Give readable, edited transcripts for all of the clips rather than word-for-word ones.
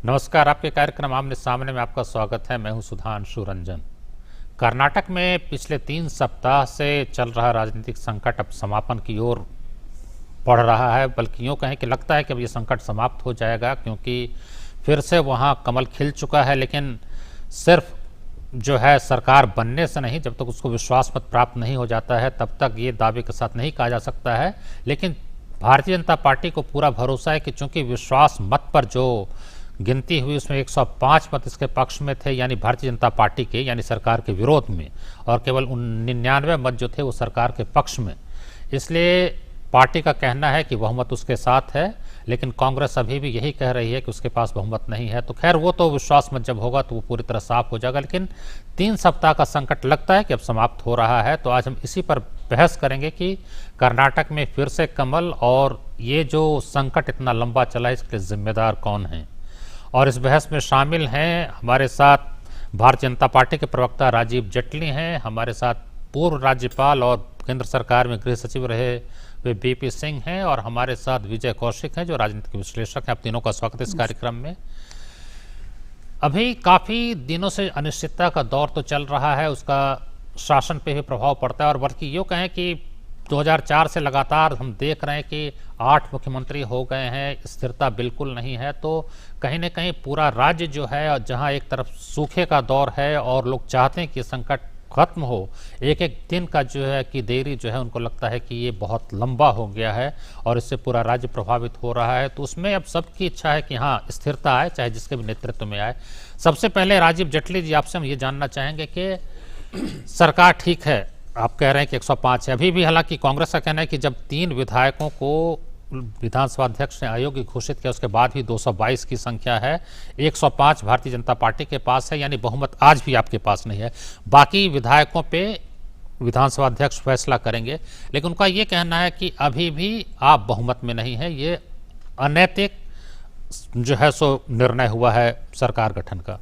नमस्कार। आपके कार्यक्रम आमने सामने में आपका स्वागत है। मैं हूं सुधांशु रंजन। कर्नाटक में पिछले 3 सप्ताह से चल रहा राजनीतिक संकट अब समापन की ओर बढ़ रहा है, बल्कि यूँ कहें कि लगता है कि अब ये संकट समाप्त हो जाएगा, क्योंकि फिर से वहाँ कमल खिल चुका है। लेकिन सिर्फ जो है सरकार बनने से नहीं, जब तक उसको विश्वास मत प्राप्त नहीं हो जाता है तब तक ये दावे के साथ नहीं कहा जा सकता है। लेकिन भारतीय जनता पार्टी को पूरा भरोसा है कि चूंकि विश्वास मत पर जो गिनती हुई उसमें 105 मत इसके पक्ष में थे, यानी भारतीय जनता पार्टी के, यानी सरकार के विरोध में, और केवल 99 मत जो थे वो सरकार के पक्ष में। इसलिए पार्टी का कहना है कि बहुमत उसके साथ है, लेकिन कांग्रेस अभी भी यही कह रही है कि उसके पास बहुमत नहीं है। तो खैर वो तो विश्वास मत जब होगा तो वो पूरी तरह साफ हो जाएगा। लेकिन 3 सप्ताह का संकट लगता है कि अब समाप्त हो रहा है। तो आज हम इसी पर बहस करेंगे कि कर्नाटक में फिर से कमल, और ये जो संकट इतना लंबा चला है इसके जिम्मेदार कौन हैं। और इस बहस में शामिल हैं हमारे साथ भारतीय जनता पार्टी के प्रवक्ता राजीव जेटली हैं, हमारे साथ पूर्व राज्यपाल और केंद्र सरकार में गृह सचिव रहे वे बीपी सिंह हैं, और हमारे साथ विजय कौशिक हैं जो राजनीतिक विश्लेषक हैं। आप तीनों का स्वागत है इस कार्यक्रम में। अभी काफ़ी दिनों से अनिश्चितता का दौर तो चल रहा है, उसका शासन पे भी प्रभाव पड़ता है, और बल्कि यूँ कहें कि 2004 से लगातार हम देख रहे हैं कि 8 मुख्यमंत्री हो गए हैं, स्थिरता बिल्कुल नहीं है। तो कहीं ना कहीं पूरा राज्य जो है, जहां एक तरफ सूखे का दौर है और लोग चाहते हैं कि संकट खत्म हो, एक एक दिन का जो है कि देरी जो है उनको लगता है कि ये बहुत लंबा हो गया है और इससे पूरा राज्य प्रभावित हो रहा है। तो उसमें अब सबकी इच्छा है कि हाँ स्थिरता आए, चाहे जिसके भी नेतृत्व में आए। सबसे पहले राजीव जेटली जी, आपसे हम ये जानना चाहेंगे कि सरकार ठीक है, आप कह रहे हैं कि 105 है अभी भी, हालांकि कांग्रेस का कहना है कि जब 3 विधायकों को विधानसभा अध्यक्ष ने अयोग्य घोषित किया उसके बाद भी 222 की संख्या है, 105 भारतीय जनता पार्टी के पास है, यानी बहुमत आज भी आपके पास नहीं है। बाकी विधायकों पे विधानसभा अध्यक्ष फैसला करेंगे, लेकिन उनका ये कहना है कि अभी भी आप बहुमत में नहीं है, ये अनैतिक जो है सो निर्णय हुआ है सरकार गठन का।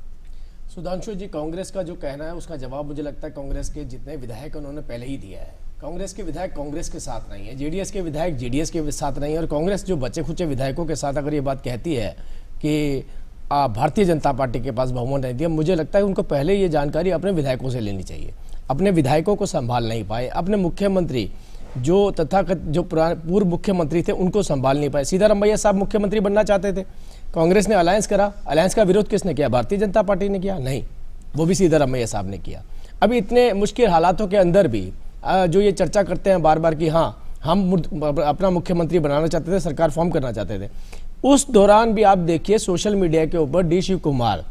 सुधांशु जी, कांग्रेस का जो कहना है उसका जवाब मुझे लगता है कांग्रेस के जितने विधायक उन्होंने पहले ही दिया है। कांग्रेस के विधायक कांग्रेस के साथ नहीं है, जेडीएस के विधायक जेडीएस के साथ नहीं है, और कांग्रेस जो बचे खुचे विधायकों के साथ अगर ये बात कहती है कि भारतीय जनता पार्टी के पास बहुमत नहीं दिया, मुझे लगता है उनको पहले ये जानकारी अपने विधायकों से लेनी चाहिए। अपने विधायकों को संभाल नहीं पाए, अपने मुख्यमंत्री जो तथाकथित जो पूर्व मुख्यमंत्री थे उनको संभाल नहीं पाए। सीतारामैया साहब मुख्यमंत्री बनना चाहते थे, कांग्रेस ने अलायंस करा, अलायंस का विरोध किसने किया? भारतीय जनता पार्टी ने किया? नहीं, वो भी सीतारामैया साहब ने किया। अभी इतने मुश्किल हालातों के अंदर भी जो ये चर्चा करते हैं बार बार कि हाँ हम अपना मुख्यमंत्री बनाना चाहते थे, सरकार फॉर्म करना चाहते थे, उस दौरान भी आप देखिए सोशल मीडिया के ऊपर डी शिव कुमार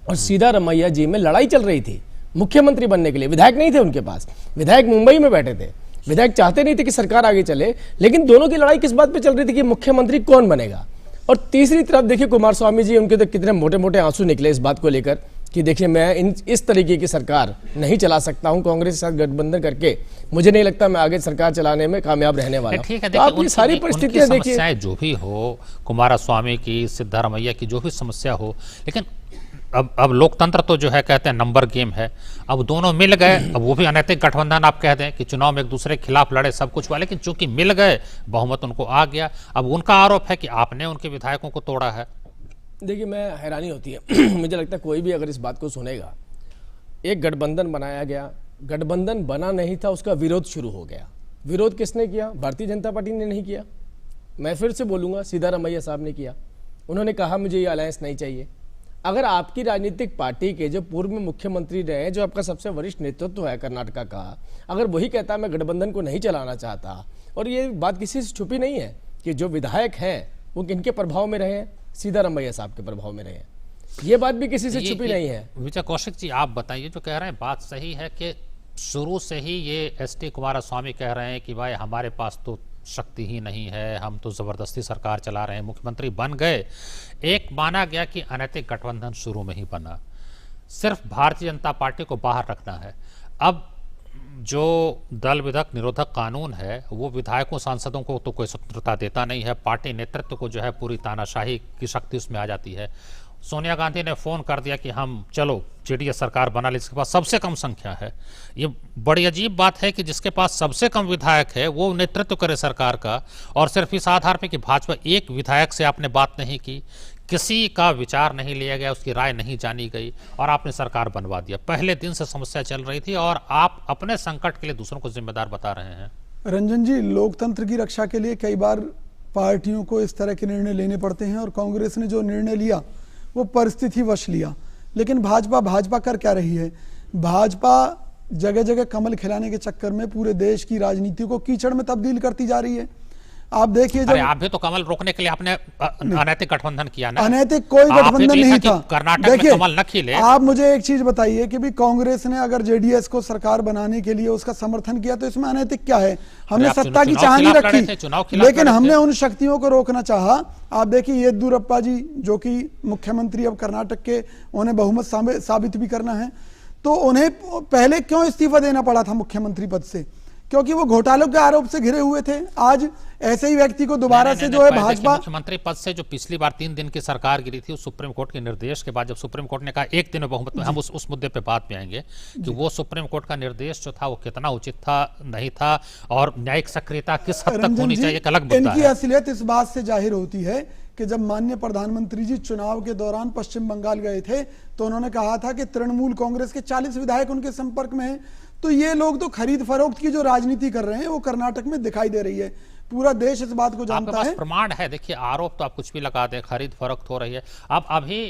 और सीतारामैया जी में लड़ाई चल रही थी मुख्यमंत्री बनने के लिए। विधायक नहीं थे उनके पास, विधायक मुंबई में बैठे थे, विधायक चाहते नहीं थे कि सरकार आगे चले, लेकिन दोनों की लड़ाई किस बात पे चल रही थी कि मुख्यमंत्री कौन बनेगा। और तीसरी तरफ देखिए कुमार स्वामी जी, उनके तो कितने मोटे मोटे आंसू निकले इस बात को लेकर कि देखिए मैं इस तरीके की सरकार नहीं चला सकता हूं, कांग्रेस के साथ गठबंधन करके मुझे नहीं लगता मैं आगे सरकार चलाने में कामयाब रहने वाला हूं। तो आप ये सारी परिस्थितियां देखिए, जो भी हो, कुमारस्वामी की, सिद्धारमैया की जो भी समस्या हो, लेकिन अब लोकतंत्र तो जो है कहते हैं नंबर गेम है। अब दोनों मिल गए, अब वो भी अनैतिक गठबंधन आप कह दें कि चुनाव में एक दूसरे के खिलाफ लड़े, सब कुछ हुआ, लेकिन चूंकि मिल गए बहुमत उनको आ गया। अब उनका आरोप है कि आपने उनके विधायकों को तोड़ा है। देखिए मैं हैरानी होती है मुझे लगता है कोई भी अगर इस बात को सुनेगा, एक गठबंधन बनाया गया, गठबंधन बना नहीं था, उसका विरोध शुरू हो गया। विरोध किसने किया? भारतीय जनता पार्टी ने नहीं किया, मैं फिर से बोलूँगा सीतारामैया साहब ने किया। उन्होंने कहा मुझे ये अलायंस नहीं चाहिए। अगर आपकी राजनीतिक पार्टी के जो पूर्व में मुख्यमंत्री रहे, जो आपका सबसे वरिष्ठ नेतृत्व है कर्नाटक का, अगर वही कहता मैं गठबंधन को नहीं चलाना चाहता, और ये बात किसी से छुपी नहीं है कि जो विधायक हैं वो किनके प्रभाव में रहे हैं? सीतारामैया साहब के प्रभाव में रहे हैं, ये बात भी किसी से छुपी नहीं है। विजय कौशिक जी, आप बताइए, जो कह रहे हैं बात सही है कि शुरू से ही ये एसटी कुमारस्वामी कह रहे हैं कि भाई हमारे पास तो शक्ति ही नहीं है, हम तो जबरदस्ती सरकार चला रहे हैं, मुख्यमंत्री बन गए। एक माना गया कि अनैतिक गठबंधन शुरू में ही बना, सिर्फ भारतीय जनता पार्टी को बाहर रखना है। अब जो दल विधक निरोधक कानून है वो विधायकों सांसदों को तो कोई स्वतंत्रता देता नहीं है, पार्टी नेतृत्व को जो है पूरी तानाशाही की शक्ति उसमें आ जाती है। सोनिया गांधी ने फोन कर दिया कि हम चलो जेडीएस सरकार बना ली, जिसके पास सबसे कम संख्या है। ये बड़ी अजीब बात है कि जिसके पास सबसे कम विधायक है वो नेतृत्व करे सरकार का, और सिर्फ इस आधार पे कि भाजपा एक विधायक से आपने बात नहीं की। किसी का विचार नहीं लिया गया, उसकी राय नहीं जानी गई और आपने सरकार बनवा दिया। पहले दिन से समस्या चल रही थी और आप अपने संकट के लिए दूसरों को जिम्मेदार बता रहे हैं। रंजन जी, लोकतंत्र की रक्षा के लिए कई बार पार्टियों को इस तरह के निर्णय लेने पड़ते हैं और कांग्रेस ने जो निर्णय लिया वो परिस्थितिवश लिया। लेकिन भाजपा कर क्या रही है? भाजपा जगह जगह कमल खिलाने के चक्कर में पूरे देश की राजनीति को कीचड़ में तब्दील करती जा रही है। आप देखिए, जब आप भी तो कमल रोकने के लिए आपने अनैतिक गठबंधन किया ना। अनैतिक कोई गठबंधन नहीं था। कर्नाटक में कमल न खिले। आप मुझे एक चीज बताइए कि भी कांग्रेस ने अगर जेडीएस को सरकार बनाने के लिए उसका समर्थन किया तो इसमें अनैतिक क्या है? हमने सत्ता की चाहनी रखी, लेकिन हमने उन शक्तियों को रोकना चाहा। आप देखिए येदियुरप्पा जी जो कि मुख्यमंत्री अब कर्नाटक के, उन्हें बहुमत साबित भी करना है, तो उन्हें पहले क्यों इस्तीफा देना पड़ा था मुख्यमंत्री पद से? क्योंकि वो घोटालों के आरोप से घिरे हुए थे। आज ऐसे ही व्यक्ति को दोबारा से जो है भाजपा मुख्यमंत्री पद से जो पिछली बार 3 दिन की सरकार गिरी थी, उस सुप्रीम कोर्ट के निर्देश के बाद, जब सुप्रीम कोर्ट ने कहा 1 दिन में बहुमत में, हम उस मुद्दे पे बात में आएंगे कि वो सुप्रीम कोर्ट का निर्देश जो था वो कितना उचित था, नहीं था, और न्यायिक सक्रियता किस हद तक होनी चाहिए, एक अलग मुद्दा इनकी है। असलियत इस बात से जाहिर होती है कि जब माननीय प्रधानमंत्री जी चुनाव के दौरान पश्चिम बंगाल गए थे तो उन्होंने कहा था कि तृणमूल कांग्रेस के 40 विधायक उनके संपर्क में हैं। तो ये लोग तो खरीद फरोख्त की जो राजनीति कर रहे हैं वो कर्नाटक में दिखाई दे रही है। पूरा देश इस बात को जानता है। प्रमाण है, देखिए आरोप तो आप कुछ भी लगा दें, खरीद फरोख्त हो रही है। अब अभी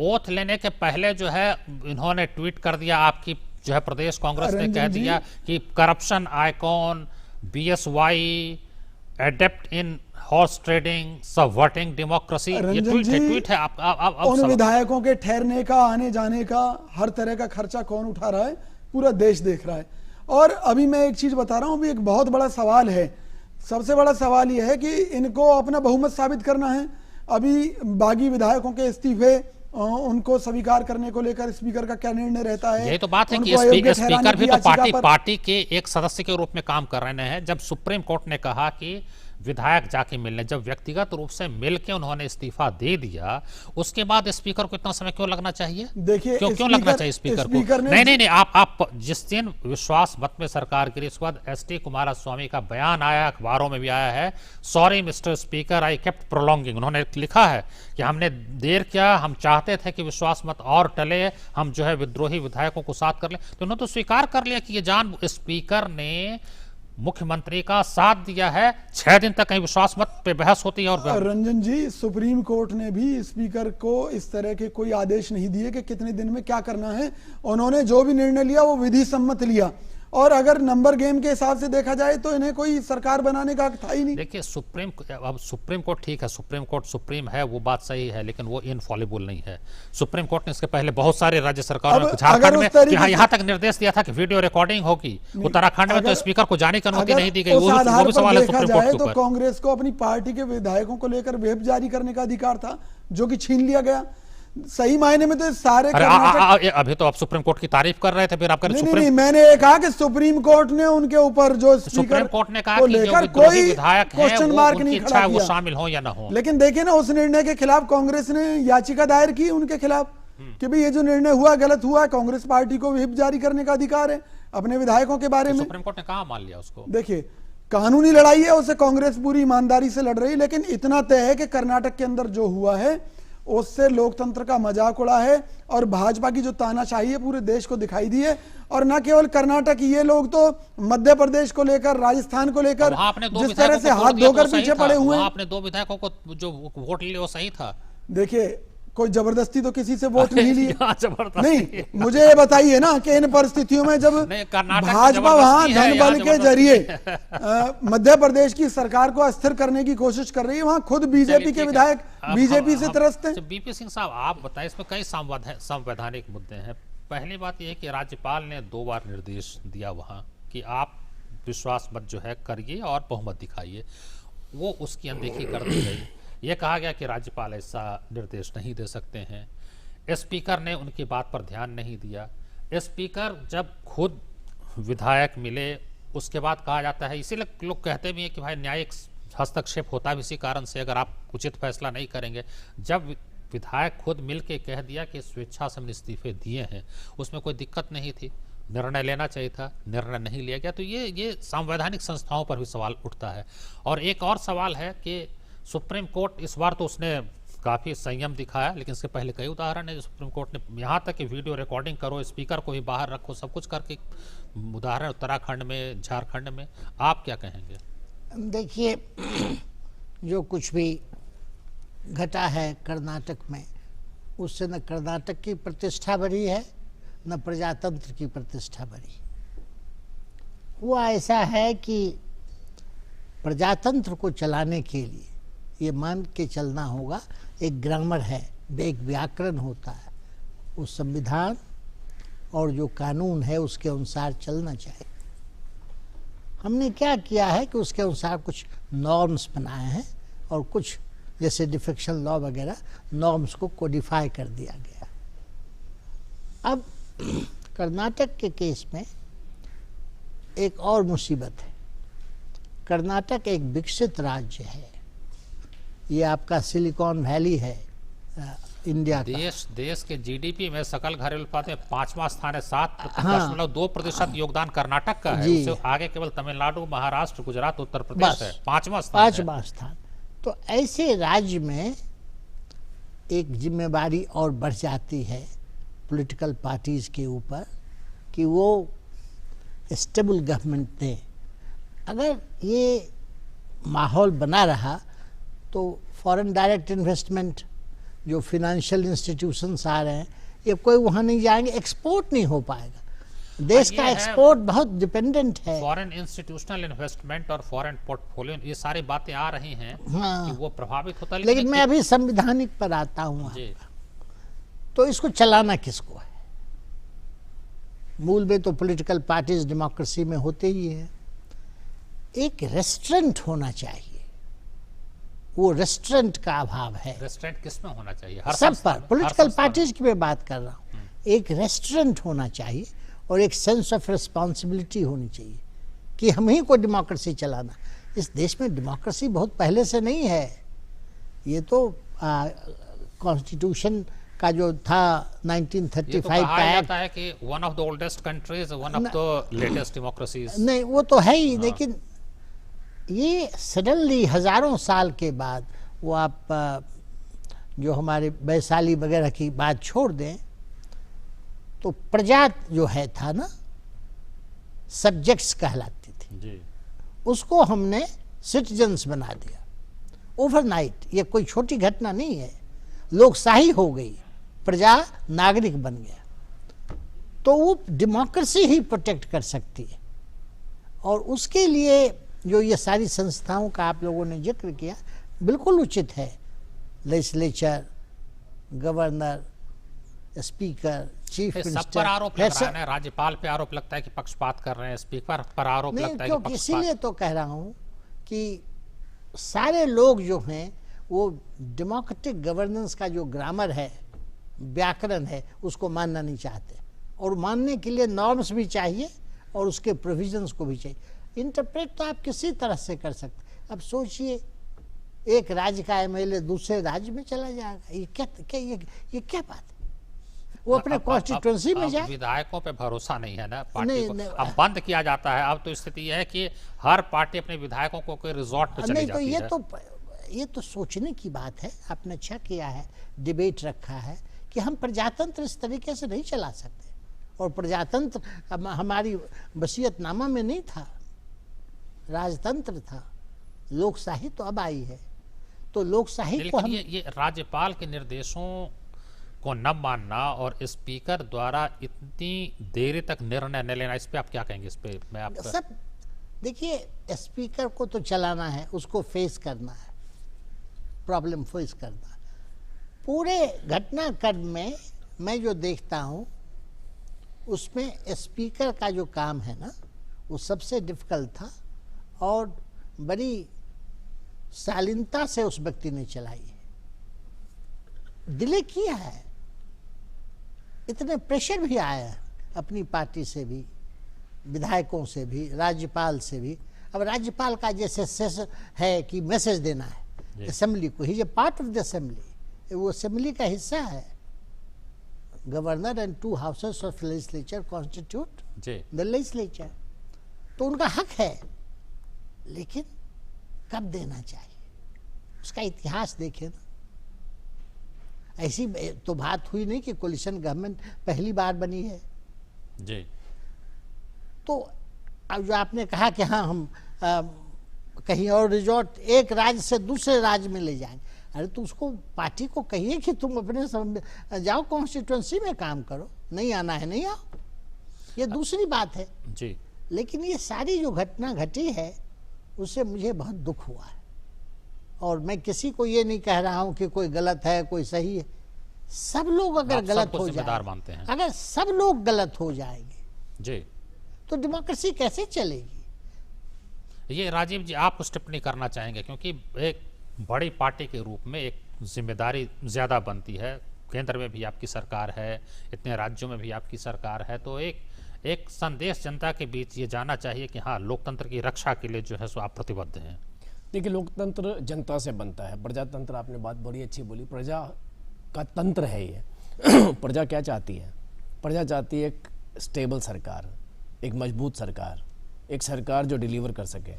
ओथ लेने के पहले जो है इन्होंने ट्वीट कर दिया, आपकी जो है प्रदेश कांग्रेस ने कह दिया कि corruption icon BSY adept in horse trading subverting democracy, ये ट्वीट है। आप उन विधायकों के ठहरने का, आने जाने का, हर तरह का खर्चा कौन उठा रहा है? पूरा देश देख रहा है। और अभी मैं एक चीज बता रहा हूं, अभी एक बहुत बड़ा सवाल है। सबसे बड़ा सवाल यह है कि इनको अपना बहुमत साबित करना है। अभी बागी विधायकों के इस्तीफे उनको स्वीकार करने को लेकर स्पीकर का क्या निर्णय रहता है? यही तो बात है कि स्पीकर भी तो पार्टी के एक सदस्य के रूप में काम कर रहे हैं। जब सुप्रीम कोर्ट ने कहा कि विधायक जाके मिलने, जब व्यक्तिगत रूप से मिलके उन्होंने इस्तीफा दे दिया, उसके बाद स्पीकर को इतना समय क्यों लगना चाहिए? देखिए क्यों लगना चाहिए स्पीकर को? नहीं, आप जिस दिन विश्वास मत में सरकार गिरी, उसके बाद ST कुमारस्वामी का बयान आया, अखबारों में भी आया है, sorry mister speaker I kept prolonging. उन्होंने लिखा है कि हमने देर किया, हम चाहते थे कि विश्वास मत और टले, हम जो है विद्रोही विधायकों को साथ कर ले। तो उन्होंने तो स्वीकार कर लिया कि ये जान स्पीकर ने मुख्यमंत्री का साथ दिया है। 6 दिन तक कहीं विश्वास मत पे बहस होती है। और रंजन जी, सुप्रीम कोर्ट ने भी स्पीकर को इस तरह के कोई आदेश नहीं दिए कि कितने दिन में क्या करना है। उन्होंने जो भी निर्णय लिया वो विधि सम्मत लिया। और अगर नंबर गेम के हिसाब से देखा जाए तो इन्हें कोई सरकार बनाने का हक था ही नहीं। देखिए अब सुप्रीम कोर्ट ठीक है, सुप्रीम कोर्ट सुप्रीम है, वो बात सही है, लेकिन वो इनफॉलिबल नहीं है। सुप्रीम कोर्ट ने इसके पहले बहुत सारे राज्य सरकारों में, झारखंड में यहाँ तक निर्देश दिया था कि वीडियो रिकॉर्डिंग होगी। उत्तराखंड में तो स्पीकर को जाने की अनुमति नहीं दी गई। वो भी सवाल है सुप्रीम कोर्ट के ऊपर। तो कांग्रेस को अपनी पार्टी के विधायकों को लेकर व्हिप जारी करने का अधिकार था, जो कि छीन लिया गया। सही मायने में तो सारे अभी तो आप सुप्रीम कोर्ट की तारीफ कर रहे थे, फिर आप नहीं, मैंने कहा कि सुप्रीम कोर्ट ने उनके ऊपर जो सुप्रीम कोर्ट ने कहा कि जो कोई विधायक क्वेश्चन मार्क नहीं खड़ा किया, वो शामिल हो या ना हो। लेकिन देखिए ना, उस निर्णय के खिलाफ कांग्रेस ने याचिका दायर की उनके खिलाफ कि भाई ये जो निर्णय हुआ गलत हुआ। कांग्रेस पार्टी को व्हिप जारी करने का अधिकार है अपने विधायकों के बारे में। सुप्रीम कोर्ट ने कहा मान लिया उसको। देखिए, कानूनी लड़ाई है, उसे कांग्रेस पूरी ईमानदारी से लड़ रही है, लेकिन इतना तय है कि कर्नाटक के अंदर जो हुआ है उससे लोकतंत्र का मजाक उड़ा है और भाजपा की जो तानाशाही है पूरे देश को दिखाई दी है। और न केवल कर्नाटक, ये लोग तो मध्य प्रदेश को लेकर, राजस्थान को लेकर जिस तरह से हाथ धोकर पीछे पड़े हुए हैं। आपने 2 विधायकों को जो वोट लिए वो सही था। देखिए, कोई जबरदस्ती तो किसी से वोट नहीं लिए। नहीं, मुझे ये बताइए ना कि इन परिस्थितियों में जब भाजपा वहां धन बल के जरिए मध्य प्रदेश की सरकार को अस्थिर करने की कोशिश कर रही है, वहां खुद बीजेपी के विधायक बीजेपी से त्रस्त हैं। बीपी सिंह साहब, आप बताएं, इसमें कई संवैधानिक मुद्दे हैं। पहली बात यह है कि राज्यपाल ने 2 बार निर्देश दिया वहां कि आप विश्वास मत जो है करिए और बहुमत दिखाइए, वो उसकी अनदेखी कर दी गई। ये कहा गया कि राज्यपाल ऐसा निर्देश नहीं दे सकते हैं। स्पीकर ने उनकी बात पर ध्यान नहीं दिया। स्पीकर जब खुद विधायक मिले उसके बाद कहा जाता है, इसीलिए लोग कहते भी हैं कि भाई न्यायिक हस्तक्षेप होता भी इसी कारण से, अगर आप उचित फैसला नहीं करेंगे। जब विधायक खुद मिल के कह दिया कि स्वेच्छा से हमने इस्तीफे दिए हैं, उसमें कोई दिक्कत नहीं थी, निर्णय लेना चाहिए था, निर्णय नहीं लिया गया। तो ये संवैधानिक संस्थाओं पर भी सवाल उठता है। और एक और सवाल है कि सुप्रीम कोर्ट इस बार तो उसने काफी संयम दिखाया, लेकिन इसके पहले कई उदाहरण है सुप्रीम कोर्ट ने यहाँ तक कि वीडियो रिकॉर्डिंग करो, स्पीकर को भी बाहर रखो, सब कुछ करके उदाहरण उत्तराखंड में, झारखंड में। आप क्या कहेंगे? देखिए, जो कुछ भी घटा है कर्नाटक में, उससे न कर्नाटक की प्रतिष्ठा बढ़ी है न प्रजातंत्र की प्रतिष्ठा बढ़ी। हुआ ऐसा है कि प्रजातंत्र को चलाने के लिए ये मान के चलना होगा, एक ग्रामर है, एक व्याकरण होता है, उस संविधान और जो कानून है उसके अनुसार चलना चाहिए। हमने क्या किया है कि उसके अनुसार कुछ नॉर्म्स बनाए हैं और कुछ जैसे डिफेक्शन लॉ वगैरह नॉर्म्स को कोडिफाई कर दिया गया। अब कर्नाटक के केस में एक और मुसीबत है। कर्नाटक एक विकसित राज्य है, ये आपका सिलिकॉन वैली है इंडिया का। देश के जीडीपी में सकल घरेलू उत्पाद में 5वां स्थान है, 7.2% योगदान कर्नाटक का है। उससे आगे केवल तमिलनाडु, महाराष्ट्र, गुजरात, उत्तर प्रदेश है। 5वां स्थान। तो ऐसे राज्य में एक जिम्मेदारी और बढ़ जाती है पॉलिटिकल पार्टीज के ऊपर कि वो स्टेबल गवर्नमेंट दें। अगर ये माहौल बना रहा तो फॉरेन डायरेक्ट इन्वेस्टमेंट, जो फाइनेंशियल इंस्टीट्यूशंस आ रहे हैं, ये कोई वहाँ नहीं जाएंगे, एक्सपोर्ट नहीं हो पाएगा। देश का एक्सपोर्ट बहुत डिपेंडेंट है। फॉरेन इंस्टीट्यूशनल इन्वेस्टमेंट और फॉरेन पोर्टफोलियो, ये सारी बातें आ रही हैं। हाँ, कि वो प्रभावित होता है। लेकिन मैं अभी संवैधानिक पर आता हूँ। तो इसको चलाना किसको है? मूल में तो पॉलिटिकल पार्टीज डेमोक्रेसी में होते ही है। एक रेस्टोरेंट होना चाहिए, वो रेस्टोरेंट का अभाव है। रेस्टोरेंट किस में होना चाहिए? सब पर। पॉलिटिकल पार्टीज की मैं बात कर रहा हूँ। एक रेस्टोरेंट होना चाहिए और एक सेंस ऑफ रिस्पॉन्सिबिलिटी होनी चाहिए कि हम ही को डेमोक्रेसी चलाना। इस देश में डेमोक्रेसी बहुत पहले से नहीं है। ये तो कॉन्स्टिट्यूशन का जो था 1935 का एक्ट है कि one of the oldest countries, one of the latest democracies. नहीं, वो तो है ही। लेकिन ये सडनली हजारों साल के बाद, वो आप जो हमारे वैशाली वगैरह की बात छोड़ दें, तो प्रजा जो है था ना, सब्जेक्ट्स कहलाती थी जी। उसको हमने सिटीजन्स बना दिया ओवरनाइट। ये कोई छोटी घटना नहीं है। लोकशाही हो गई, प्रजा नागरिक बन गया। तो वो डेमोक्रेसी ही प्रोटेक्ट कर सकती है। और उसके लिए जो ये सारी संस्थाओं का आप लोगों ने जिक्र किया, बिल्कुल उचित है। Legislature, governor, speaker, chief minister, सब पर आरोप लग रहा है। राज्यपाल पे आरोप लगता है कि पक्षपात कर रहे हैं, स्पीकर पर आरोप लगता है कि पक्षपात। इसीलिए तो कह रहा हूं कि सारे लोग जो हैं वो डेमोक्रेटिक गवर्नेंस का जो ग्रामर है, व्याकरण है, उसको मानना नहीं चाहते। और मानने के लिए नॉर्म्स भी चाहिए और उसके प्रोविजंस को भी चाहिए। इंटरप्रेट तो आप किसी तरह से कर सकते। अब सोचिए, एक राज्य का एमएलए दूसरे राज्य में चला जाएगा, ये क्या बात है? वो अपने कॉन्स्टिट्यूएंसी में जाए। विधायकों पे भरोसा नहीं है ना पार्टी को। अब बंद किया जाता है। अब तो स्थिति यह है कि हर पार्टी अपने विधायकों को कोई रिजॉर्ट पे चली जाती है। ये तो सोचने की बात है। आपने अच्छा किया है, डिबेट रखा है कि हम प्रजातंत्र इस तरीके से नहीं चला सकते। और प्रजातंत्र हमारी वसीयतनामा में नहीं था, राजतंत्र था। लोकशाही तो अब आई है। तो लोकशाही को हम ये राज्यपाल के निर्देशों को न मानना और स्पीकर द्वारा इतनी देर तक निर्णय न लेना, इस पे आप क्या कहेंगे? इस पे मैं आपका सब देखिए, स्पीकर को तो चलाना है, उसको फेस करना है, प्रॉब्लम फेस करना। पूरे घटनाक्रम में मैं जो देखता हूँ उसमें स्पीकर का जो काम है ना, वो सबसे डिफिकल्ट था और बड़ी शालीनता से उस व्यक्ति ने चलाई है, डिले किया है। इतने प्रेशर भी आया है अपनी पार्टी से भी, विधायकों से भी, राज्यपाल से भी। अब राज्यपाल का जैसे सेशन है कि मैसेज देना है असेंबली को, he is a part of the assembly, वो असेंबली का हिस्सा है। Governor and 2 houses of legislature constitute the legislature, तो उनका हक है। लेकिन कब देना चाहिए, उसका इतिहास देखें ना। ऐसी तो बात हुई नहीं कि कोलिशन गवर्नमेंट पहली बार बनी है। जी। तो अब जो आपने कहा कि हाँ हम कहीं और रिजॉर्ट एक राज्य से दूसरे राज्य में ले जाएंगे, अरे तो उसको पार्टी को कहिए कि तुम अपने जाओ कॉन्स्टिट्यूंसी में काम करो, नहीं आना है नहीं आओ, ये दूसरी बात है। जी। लेकिन ये सारी जो घटना घटी है उससे मुझे बहुत दुख हुआ है, और मैं किसी को ये नहीं कह रहा हूं कि कोई गलत है कोई सही है। सब लोग अगर गलत हो जिम्मेदार मानते हैं। अगर सब लोग गलत हो जाएंगे जी, तो डेमोक्रेसी कैसे चलेगी? ये राजीव जी आप कुछ टिप्पणी करना चाहेंगे, क्योंकि एक बड़ी पार्टी के रूप में एक जिम्मेदारी ज़्यादा बनती है, केंद्र में भी आपकी सरकार है, इतने राज्यों में भी आपकी सरकार है, तो एक संदेश जनता के बीच ये जाना चाहिए कि हाँ लोकतंत्र की रक्षा के लिए जो है सो आप प्रतिबद्ध हैं। देखिए, लोकतंत्र जनता से बनता है, प्रजातंत्र आपने बात बड़ी अच्छी बोली, प्रजा का तंत्र है ये। प्रजा क्या चाहती है? प्रजा चाहती है एक स्टेबल सरकार, एक मजबूत सरकार, एक सरकार जो डिलीवर कर सके।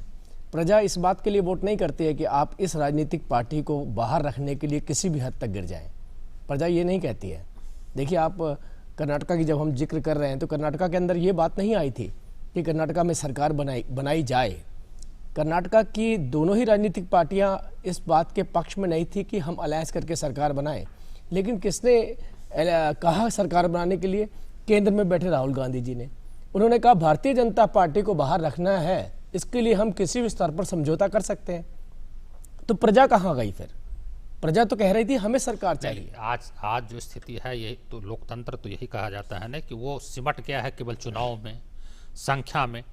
प्रजा इस बात के लिए वोट नहीं करती है कि आप इस राजनीतिक पार्टी को बाहर रखने के लिए किसी भी हद तक गिर जाएं। प्रजा ये नहीं कहती है। देखिए, आप कर्नाटका की जब हम जिक्र कर रहे हैं तो कर्नाटका के अंदर ये बात नहीं आई थी कि कर्नाटका में सरकार बनाई जाए। कर्नाटका की दोनों ही राजनीतिक पार्टियां इस बात के पक्ष में नहीं थी कि हम अलायंस करके सरकार बनाएं, लेकिन किसने कहा सरकार बनाने के लिए? केंद्र में बैठे राहुल गांधी जी ने। उन्होंने कहा भारतीय जनता पार्टी को बाहर रखना है, इसके लिए हम किसी भी स्तर पर समझौता कर सकते हैं। तो प्रजा कहाँ गई फिर? प्रजा तो कह रही थी हमें सरकार चाहिए। आज जो स्थिति है, यही तो लोकतंत्र तो यही कहा जाता है ना कि वो सिमट गया है केवल चुनाव में, संख्या में।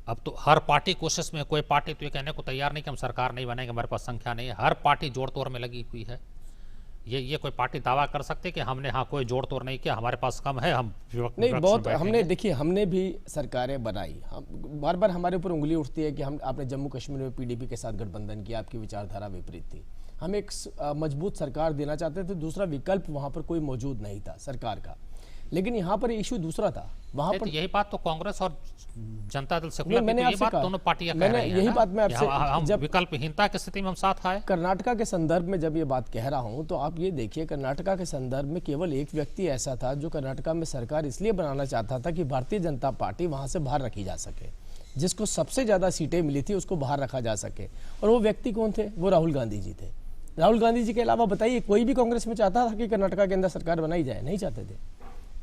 अब तो हर पार्टी कोशिश में, कोई पार्टी तो ये कहने को तैयार नहीं कि हम सरकार नहीं बनाएंगे, हमारे पास संख्या नहीं है। हर पार्टी जोड़ तोड़ में लगी हुई है। ये कोई पार्टी दावा कर सकती है कि हमने हाँ कोई जोड़ तोड़ नहीं किया, हमारे पास कम है, हम नहीं बहुत हमने देखिए, हमने भी सरकारें बनाई। हम बार बार हमारे ऊपर उंगली उठती है कि हम आपने जम्मू कश्मीर में पीडीपी के साथ गठबंधन किया, आपकी विचारधारा विपरीत थी। हम एक मजबूत सरकार देना चाहते थे, दूसरा विकल्प वहां पर कोई मौजूद नहीं था सरकार का। लेकिन यहाँ पर इशू दूसरा था। वहां पर यही बात तो कांग्रेस और जनता दल सेकुलर मैंने ये बात दोनों पार्टियां कह रही हैं। यही बात मैं आपसे, जब विकल्पहीनता की स्थिति में हम साथ आए। कर्नाटका के संदर्भ में जब ये बात कह रहा हूं, तो आप ये देखिए, कर्नाटका के संदर्भ में केवल एक व्यक्ति ऐसा था जो कर्नाटका में सरकार इसलिए बनाना चाहता था कि भारतीय जनता पार्टी वहां से बाहर रखी जा सके, जिसको सबसे ज्यादा सीटें मिली थी उसको बाहर रखा जा सके। और वो व्यक्ति कौन थे? वो राहुल गांधी जी थे। राहुल गांधी जी के अलावा बताइए कोई भी कांग्रेस में चाहता था कि कर्नाटका के अंदर सरकार बनाई जाए? नहीं चाहते थे।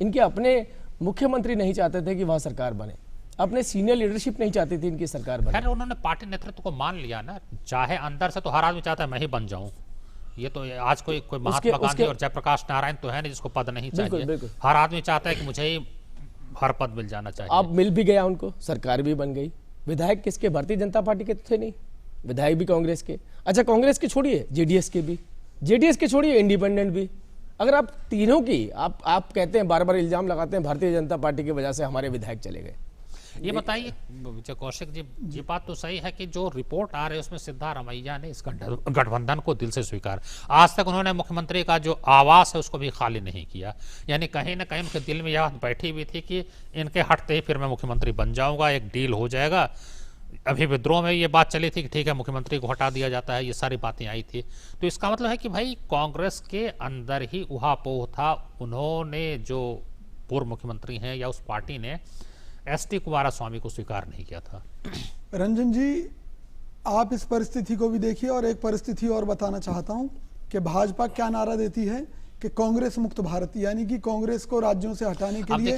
इनके अपने मुख्यमंत्री नहीं चाहते थे कि वहां सरकार बने, अपने सीनियर लीडरशिप नहीं चाहती थी इनकी सरकार बने। खैर उन्होंने पार्टी नेतृत्व को मान लिया ना, चाहे अंदर से तो हर आदमी चाहता है मैं ही बन जाऊं। ये तो आज कोई महात्मा गांधी और जयप्रकाश नारायण तो है नहीं जिसको पद नहीं चाहिए। हर आदमी चाहता है कि मुझे ही हर पद मिल जाना चाहिए। अब मिल भी गया उनको, सरकार भी बन गई। विधायक किसके? भारतीय जनता पार्टी के थे नहीं, विधायक भी कांग्रेस के। अच्छा, कांग्रेस के छोड़िए, जेडीएस के भी, जेडीएस के छोड़िए, इंडिपेंडेंट भी। अगर आप तीनों की आप कहते हैं, बार बार इल्जाम लगाते हैं भारतीय जनता पार्टी की वजह से हमारे विधायक चले गए। ये बताइए कौशिक जी, ये बात तो सही है कि जो रिपोर्ट आ रही है उसमें सिद्धारमैया ने इस गठबंधन को दिल से स्वीकार, आज तक उन्होंने मुख्यमंत्री का जो आवास है उसको भी खाली नहीं किया। यानी कहीं ना कहीं उनके दिल में यह बात बैठी हुई थी कि इनके हटते ही फिर मैं मुख्यमंत्री बन जाऊंगा, एक डील हो जाएगा। अभी विद्रोह में ये बात चली थी कि ठीक है मुख्यमंत्री को हटा दिया जाता है, ये सारी बातें आई थी। तो इसका मतलब है कि भाई कांग्रेस के अंदर ही उहापोह था। उन्होंने जो पूर्व मुख्यमंत्री हैं या उस पार्टी ने एसटी कुमारस्वामी को स्वीकार नहीं किया था। रंजन जी, आप इस परिस्थिति को भी देखिए, और एक परिस्थिति और बताना चाहता हूं कि भाजपा क्या नारा देती है कि कांग्रेस मुक्त भारत, यानी कि कांग्रेस को राज्यों से हटाने के लिए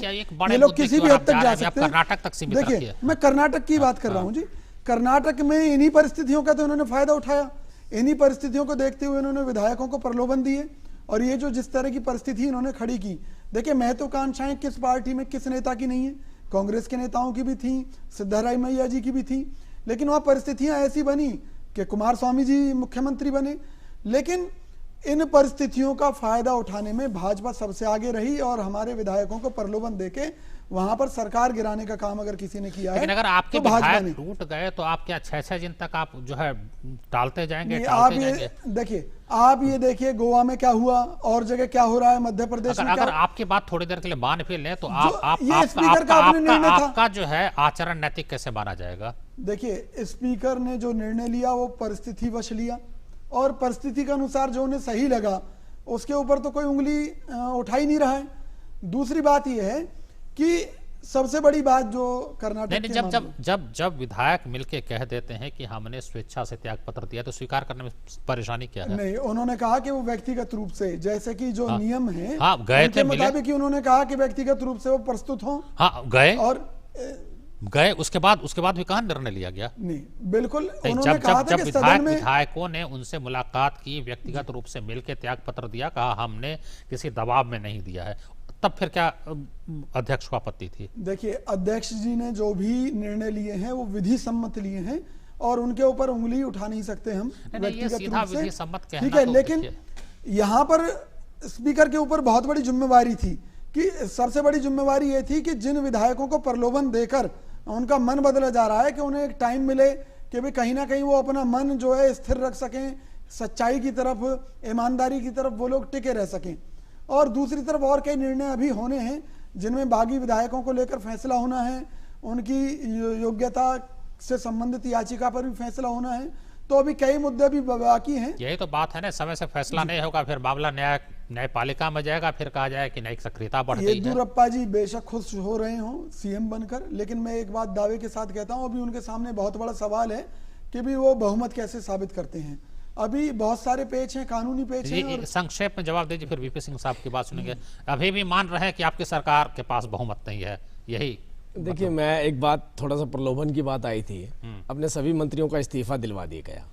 ये लोग किसी भी हद तक जा सकते हैं। कर्नाटक तक सीमित देखिए, मैं कर्नाटक की बात कर रहा हूं जी। कर्नाटक में इन्हीं परिस्थितियों का तो उन्होंने फायदा उठाया। इन्हीं परिस्थितियों को देखते हुए उन्होंने विधायकों को प्रलोभन दिए, और ये जो जिस तरह की परिस्थिति इन्होंने खड़ी की, देखिए महत्वाकांक्षाएं किस पार्टी में किस नेता की नहीं है, कांग्रेस के नेताओं की भी थी, सिद्धारमैया जी की भी थी, लेकिन वहां परिस्थितियां ऐसी बनी कि कुमारस्वामी जी मुख्यमंत्री बने। लेकिन इन परिस्थितियों का फायदा उठाने में भाजपा सबसे आगे रही, और हमारे विधायकों को प्रलोभन देके वहां पर सरकार गिराने का काम अगर किसी ने किया है, लेकिन अगर आपके तो भाजपा ने टूट गए तो आप क्या 6 दिन तक आप जो है टालते जाएंगे? आप ये देखिए, आप ये देखिए गोवा में क्या हुआ और जगह क्या हो रहा है, मध्य प्रदेश में। अगर आपकी बात थोड़ी देर के लिए मान भी लें तो आपका जो है आचरण नैतिक कैसे माना जाएगा? देखिए, स्पीकर ने जो निर्णय लिया वो परिस्थितिवश लिया, और परिस्थिति के अनुसार जो उन्हें सही लगा उसके ऊपर तो कोई उंगली उठा ही नहीं रहा है। दूसरी बात यह है कि सबसे बड़ी बात जो कर्नाटक नहीं, जब विधायक मिलके कह देते हैं कि हमने स्वेच्छा से त्याग पत्र दिया तो स्वीकार करने में परेशानी क्या है? नहीं, उन्होंने कहा कि वो व्यक्तिगत रूप से, जैसे कि जो नियम है गए थे मुताबिक ही उन्होंने कहा कि व्यक्तिगत रूप से वो प्रस्तुत हो। गए और गए उसके बाद भी कहाँ निर्णय लिया गया? नहीं, बिल्कुल उन्होंने कहा था कि सदन में विधायकों ने उनसे मुलाकात की, व्यक्तिगत रूप से मिलकर त्याग पत्र दिया, कहा हमने किसी दबाव में नहीं दिया है, तब फिर क्या अध्यक्ष को आपत्ति थी? देखिए, अध्यक्ष जी ने जो भी निर्णय लिए हैं वो विधि सम्मत लिए हैं और उनके ऊपर उंगली उठा नहीं सकते हम व्यक्तिगत रूप से, ठीक है। लेकिन यहाँ पर स्पीकर के ऊपर बहुत बड़ी जिम्मेवारी थी कि सबसे बड़ी जिम्मेवारी ये थी कि जिन विधायकों को प्रलोभन देकर उनका मन बदला जा रहा है कि उन्हें एक टाइम मिले कि भी कहीं ना कहीं वो अपना मन जो है स्थिर रख सकें, सच्चाई की तरफ, ईमानदारी की तरफ वो लोग टिके रह सकें। और दूसरी तरफ और कई निर्णय अभी होने हैं जिनमें बागी विधायकों को लेकर फैसला होना है, उनकी योग्यता से संबंधित याचिका पर भी फैसला होना है, तो अभी कई मुद्दे भी बाकी हैं। यही तो बात है ना, समय से फैसला नहीं होगा, फिर मामला न्यायपालिका में जाएगा, फिर कहा जाए कि न्यायिक सक्रियता बढ़ गई है। येदियुरप्पा जी बेशक खुश हो रहे हो सीएम बनकर, लेकिन मैं एक बात दावे के साथ कहता हूं, अभी उनके सामने बहुत बड़ा सवाल है कि भी वो बहुमत कैसे साबित करते हैं। अभी बहुत सारे पेच हैं, कानूनी पेच हैं। और संक्षेप में जवाब दीजिए, फिर वीपी सिंह साहब की बात सुनेंगे। अभी भी मान रहे हैं कि आपकी सरकार के पास बहुमत नहीं है, यही? देखिए, मैं एक बात, थोड़ा सा प्रलोभन की बात आई थी, अपने सभी मंत्रियों का इस्तीफा दिलवा दिया गया,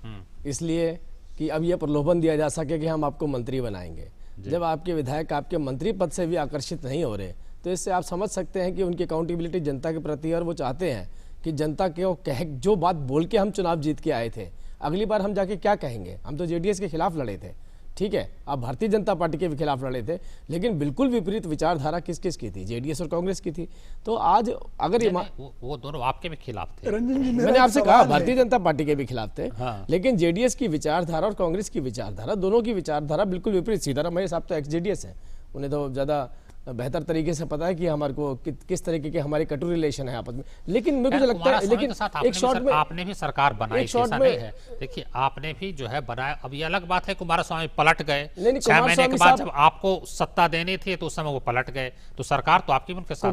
इसलिए कि अब यह प्रलोभन दिया जा सके कि हम आपको मंत्री बनाएंगे। जब आपके विधायक आपके मंत्री पद से भी आकर्षित नहीं हो रहे, तो इससे आप समझ सकते हैं कि उनकी अकाउंटेबिलिटी जनता के प्रति, और वो चाहते हैं कि जनता के जो बात बोल के हम चुनाव जीत के आए थे, अगली बार हम जाके क्या कहेंगे। हम तो जेडीएस के खिलाफ लड़े थे, ठीक है, आप भारतीय जनता पार्टी के भी खिलाफ लड़े थे, लेकिन बिल्कुल विपरीत विचारधारा किस किस की थी? जेडीएस और कांग्रेस की थी। तो आज अगर ये वो दोनों आपके भी खिलाफ थे। रंजन जी, मैंने आपसे कहा भारतीय जनता पार्टी के भी खिलाफ थे, हाँ। लेकिन जेडीएस की विचारधारा और कांग्रेस की विचारधारा, दोनों की विचारधारा बिल्कुल विपरीत। सीताराम महेश साहब तो एक्स जेडीएस है, उन्हें तो ज्यादा बेहतर तरीके से पता है कि हमारे को किस तरीके के हमारे कटु रिलेशन है आपस में। लेकिन मुझे तो लगता है, लेकिन एक शॉर्ट में आपने भी सरकार बनाई, ऐसा नहीं है। देखिए, आपने भी जो है बनाया। अब ये अलग बात है, कुमारस्वामी पलट गए 6 महीने के बाद, जब आपको सत्ता देनी थी तो उस समय वो पलट गए, तो सरकार तो आपकी उनके साथ।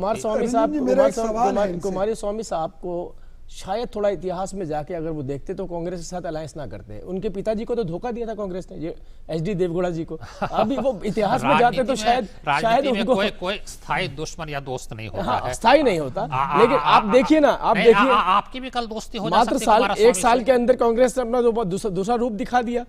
कुमारस्वामी साहब को शायद थोड़ा इतिहास में जाके अगर वो देखते तो कांग्रेस के साथ अलायंस ना करते। उनके पिताजी को तो धोखा दिया था कांग्रेस ने, ये एचडी देवगौड़ा जी को। अभी वो इतिहास में जाते तो शायद उनको कोई स्थायी दुश्मन या दोस्त नहीं होता है, स्थायी नहीं होता। लेकिन आप देखिए ना, आप देखिए, आपकी भी कल दोस्ती हो जा सकती है। एक साल के अंदर कांग्रेस ने अपना दूसरा रूप दिखा दिया।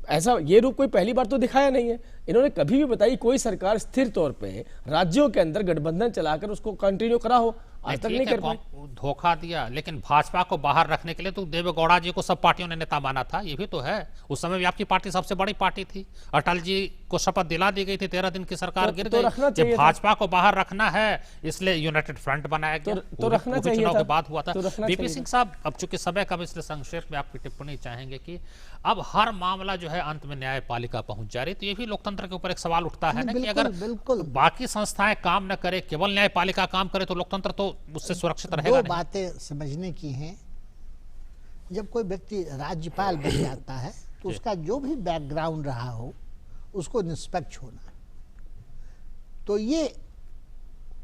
ऐसा ये रूप कोई पहली बार तो दिखाया नहीं है। इन्होंने कभी भी बताई कोई सरकार स्थिर तौर पे राज्यों के अंदर गठबंधन चलाकर उसको कंटिन्यू करा हो, आज तक नहीं कर पाए। धोखा दिया, लेकिन भाजपा को बाहर रखने के लिए तो देवेगौड़ा जी को सब पार्टियों ने नेता माना था, ये भी तो है। उस समय भी आपकी पार्टी सबसे बड़ी पार्टी थी, अटल जी को शपथ दिला दी गई थी, 13 दिन की सरकार गिर गई। भाजपा को बाहर रखना है, इसलिए यूनाइटेड फ्रंट बनाया गया, तो रखना चाहिए, चुनाव के बाद हुआ था। वीपी सिंह साहब, अब चूंकि समय का, इसलिए संक्षेप में आपकी टिप्पणी चाहेंगे कि अब हर मामला जो है अंत में न्यायपालिका पहुंच जा रही, तो ये भी लोकतंत्र के ऊपर एक सवाल उठता है ना कि अगर बाकी संस्थाएं काम न करे, केवल न्यायपालिका काम करे, तो लोकतंत्र तो उससे सुरक्षित रहेगा। दो बातें समझने की हैं। जब कोई व्यक्ति राज्यपाल बन जाता है तो उसका जो भी बैकग्राउंड रहा हो उसको निष्पक्ष होना। तो ये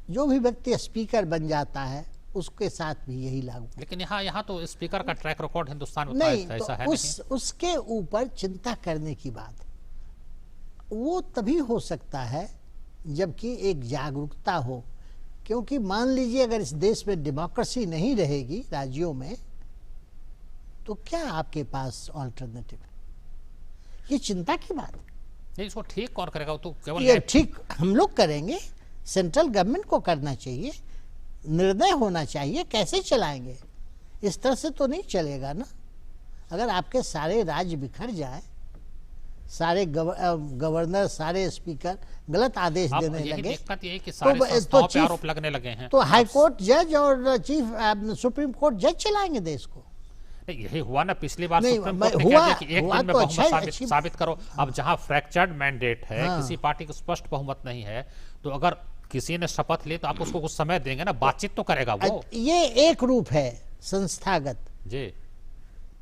जो भी व्यक्ति स्पीकर बन जाता है उसके साथ भी यही लागू। लेकिन यहाँ तो स्पीकर का ट्रैक रिकॉर्ड हिंदुस्तान में नहीं, ऐसा है नहीं। उसके ऊपर चिंता करने की बात वो तभी हो सकता है जबकि एक जागरूकता हो। क्योंकि मान लीजिए अगर इस देश में डेमोक्रेसी नहीं रहेगी राज्यों में, तो क्या आपके पास ऑल्टरनेटिव? ये चिंता की बात है। इसको ठीक कौन करेगा? तो केवल ये ठीक हम लोग करेंगे, सेंट्रल गवर्नमेंट को करना चाहिए, निर्णय होना चाहिए कैसे चलाएंगे। इस तरह से तो नहीं चलेगा ना। अगर आपके सारे राज्य बिखर जाए, सारे गवर्नर, सारे स्पीकर गलत आदेश देने लगे, तो आरोप लगने लगे हैं, तो हाई कोर्ट जज और चीफ सुप्रीम कोर्ट जज चलाएंगे देश को। यही हुआ ना पिछली बार, सुप्रीम कोर्ट ने कहा कि एक दिन में बहुमत साबित करो। अब जहां फ्रैक्चर्ड मैंडेट है, किसी पार्टी को स्पष्ट बहुमत नहीं है, तो अगर किसी ने शपथ ली तो आप उसको कुछ समय देंगे ना, बातचीत तो करेगा वो। ये एक रूप है संस्थागत जी।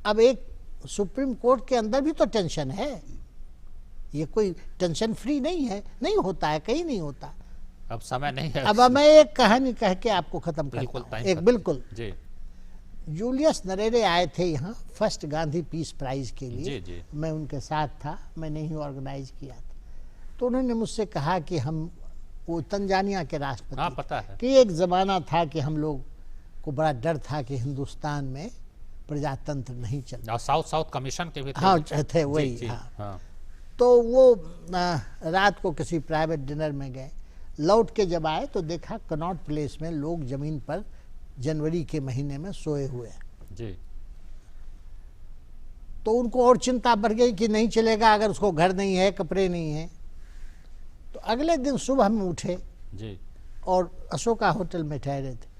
अब एक सुप्रीम कोर्ट के अंदर भी तो टेंशन है। ये कोई टेंशन फ्री नहीं है, नहीं होता है, कहीं नहीं होता। अब समय नहीं है। अब मैं एक कहानी कह के आपको खत्म बिल्कुल, करता हूँ। टाइम एक खत्म। बिल्कुल जी जूलियस नरेरे आए थे यहाँ फर्स्ट गांधी पीस प्राइज के लिए। जी जी मैं उनके साथ था, मैंने ही ऑर्गेनाइज किया था। तो उन्होंने मुझसे कहा कि हम, वो तंजानिया के राष्ट्रपति हाँ थे, पता है। कि एक ज़माना था कि हम लोग को बड़ा डर था कि हिंदुस्तान में प्रजातंत्र नहीं चलता। और साउथ कमीशन के भी थे। हाँ थे जी, वही। जी, हाँ हाँ तो वो रात को किसी प्राइवेट डिनर में गए, लौट के जब आए तो देखा कनॉट प्लेस में लोग जमीन पर जनवरी के महीने में सोए हुए हैं। जी तो उनको और चिंता बढ़ गई कि नहीं चलेगा अगर उसको घर नहीं है, कपड़े नहीं है। तो अगले दिन सुबह में उठे जी और अशोका होटल में ठहरे थे।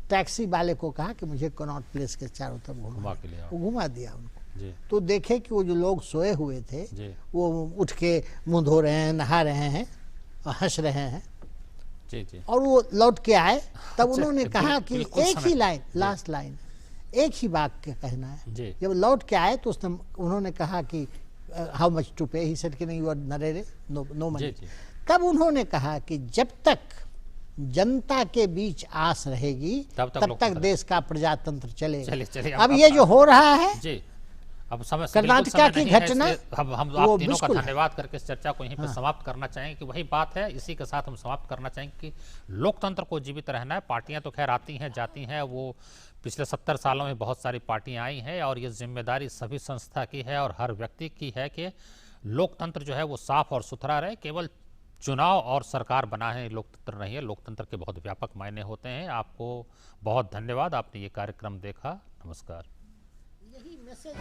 टैक्सी वाले को कहा कि मुझे कनॉट प्लेस के चारों तरफ घुमा घुमा। के ले आओ। वो घुमा दिया उनको। जी तो देखे कि वो जो लोग सोए हुए थे जी वो उठ के मुंह धो रहे हैं, नहा रहे हैं और हंस रहे हैं। जी जी और वो लौट के आए, तब अच्छा, उन्होंने कहा कि बिल्कुल एक ही समय। लाइन, लास्ट लाइन, एक ही वाक्य कहना है। जी जब लौट के आए तो उसने, उन्होंने कहा कि हाउ मच टू पे, ही सेड कि नहीं, यू आर नरेरे, नो मनी। जी। तब उन्होंने कहा कि जब तक जनता के बीच आस रहेगी तब तक तब तक लोकतंत्र देश का प्रजातंत्र चलेगा। चलिए अब ये जो हो रहा है, जी अब समय कर्नाटका बिल्कुल समय की नहीं है, घटना, इसलिए हम वो आप तीनों का बिल्कुल है। धन्यवाद करके इस चर्चा को यहीं पर समाप्त करना चाहेंगे कि वही बात है, इसी के साथ हम समाप्त करना चाहेंगे कि लोकतंत्र को जीवित रहना है। पार्टियां तो खैर आती हैं जाती हैं, वो पिछले 70 सालों में बहुत सारी पार्टियां आई हैं और ये जिम्मेदारी सभी संस्था की है और हर व्यक्ति की है कि लोकतंत्र जो है वो साफ और सुथरा रहे। केवल चुनाव और सरकार बना है लोकतंत्र नहीं है, लोकतंत्र के बहुत व्यापक मायने होते हैं। आपको बहुत धन्यवाद, आपने ये कार्यक्रम देखा। नमस्कार। यही मैसेज